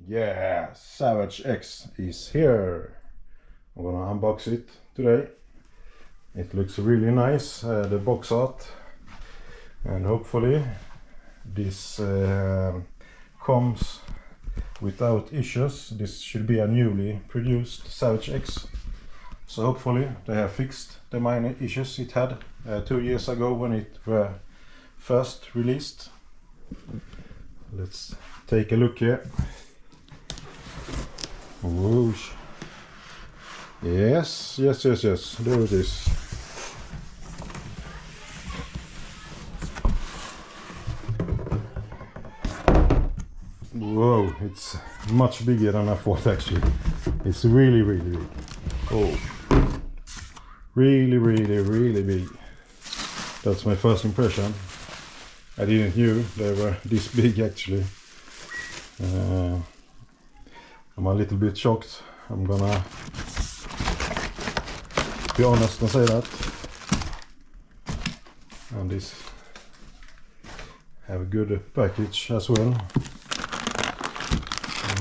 Yeah, Savage X is here. I'm gonna unbox it today. It looks really nice, the box art, and hopefully this comes without issues. This should be a newly produced Savage X, so hopefully they have fixed the minor issues it had 2 years ago when it were first released. Let's take a look here. Whoosh. Yes, there it is. Whoa, it's much bigger than I thought actually. It's really big. Oh, really big. That's my first impression. I didn't knew they were this big actually. I'm a little bit shocked. I'm gonna be honest and say that. And this have a good package as well.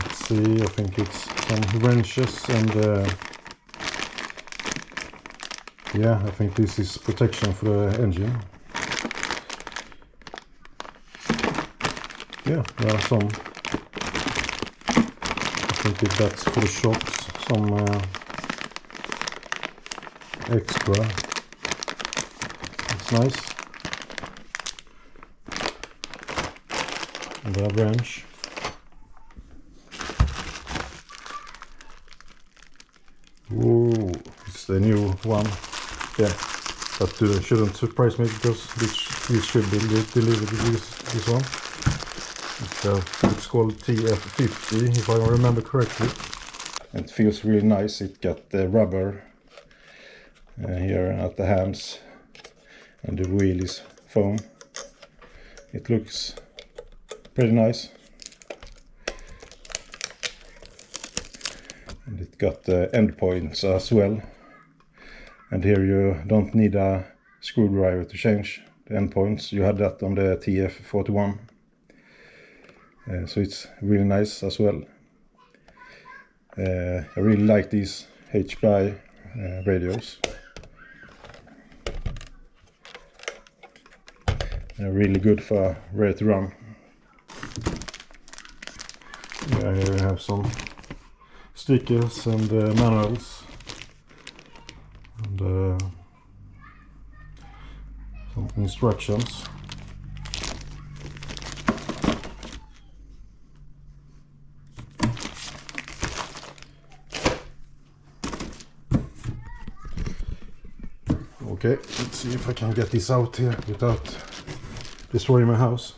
Let's see, I think it's some wrenches and yeah, I think this is protection for the engine. Yeah, there are some. I think that's for the shocks, some extra. It's nice. And a wrench. Ooh, it's the new one. Yeah, but shouldn't surprise me because this should be delivered this one. It's called TF50 if I remember correctly. It feels really nice. It got the rubber here at the hands and the wheel is foam. It looks pretty nice. And it got the end points as well. And here you don't need a screwdriver to change the end points. You had that on the TF41. So it's really nice as well. I really like these HPI radios. They're really good for ready to run. Yeah, here we have some stickers and manuals and some instructions. Okay, let's see if I can get this out here without destroying my house.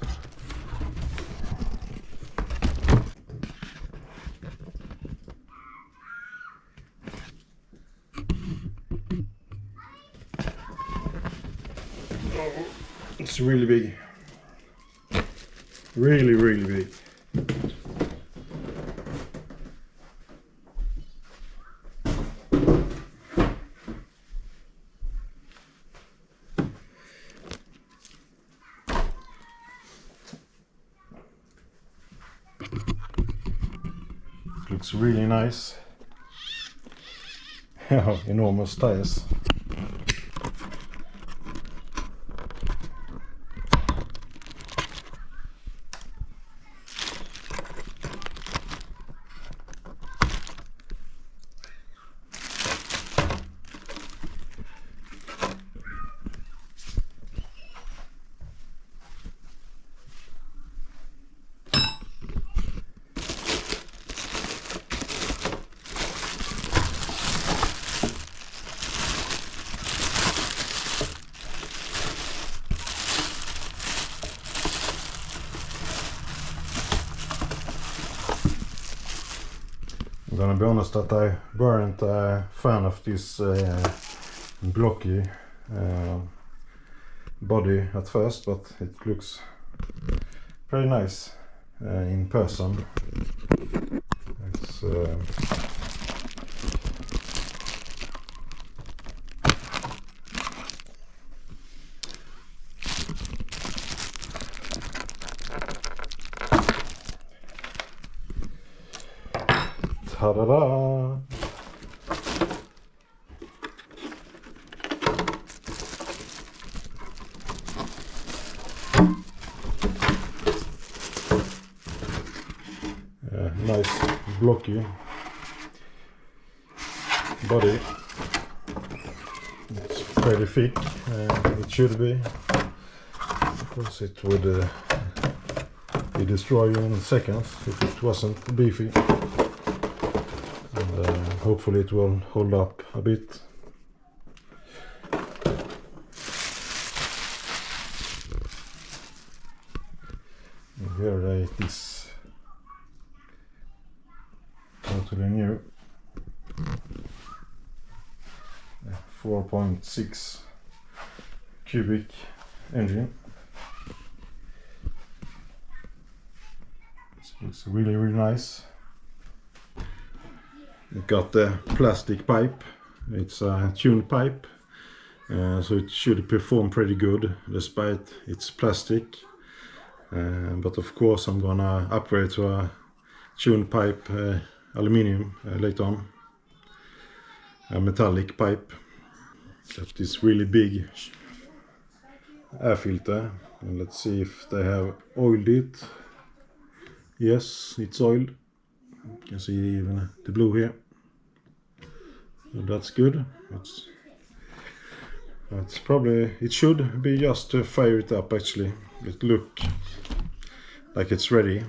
Oh, it's really big. Really big. Looks really nice. Yeah, enormous tires. I'm gonna be honest that I weren't a fan of this blocky body at first, but it looks pretty nice in person. It's Ta-da-da! Nice blocky body. It's pretty thick, it should be, because it would be destroyed in seconds if it wasn't beefy. And hopefully it will hold up a bit. And here it is, totally new. 4.6 cubic engine. It looks really nice. It got the plastic pipe. It's a tuned pipe, so it should perform pretty good despite it's plastic. But of course I'm gonna upgrade to a tuned pipe, aluminium, later on. A metallic pipe. Got this really big air filter, and let's see if they have oiled it. Yes, it's oiled. You can see even the blue here. So that's good. It's probably, it should be just to fire it up actually. It look like it's ready.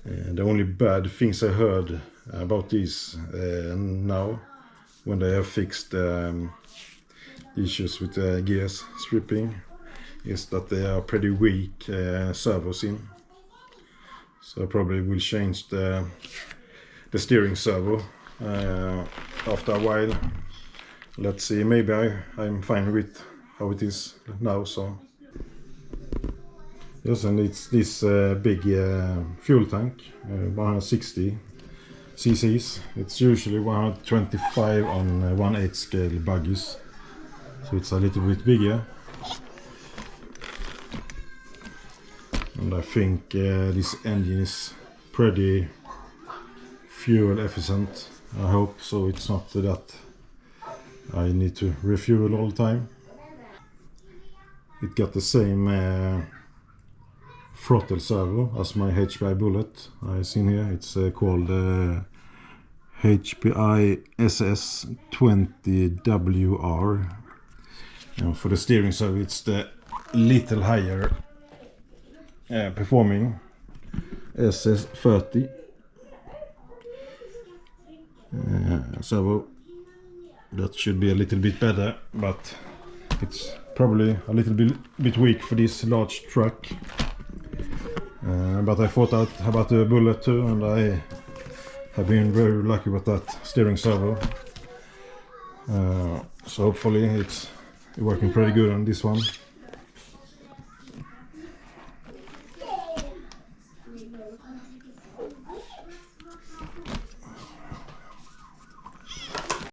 The only bad things I heard about these now, when they have fixed issues with the gears stripping, is that they are pretty weak servos in. So I probably will change the steering servo after a while. Let's see, maybe I'm fine with how it is now. So yes, and it's this big fuel tank, 160 cc's. It's usually 125 on 1/8 scale buggies, so it's a little bit bigger. And I think this engine is pretty fuel efficient. I hope so. It's not that I need to refuel all the time. It got the same throttle servo as my HPI Bullet I've seen here. It's called HPI SS20WR. And for the steering servo it's the little higher performing SS30 servo. That should be a little bit better, but it's probably a little bit weak for this large truck. But I thought out about the Bullet too, and I have been very lucky with that steering servo. So hopefully it's working pretty good on this one.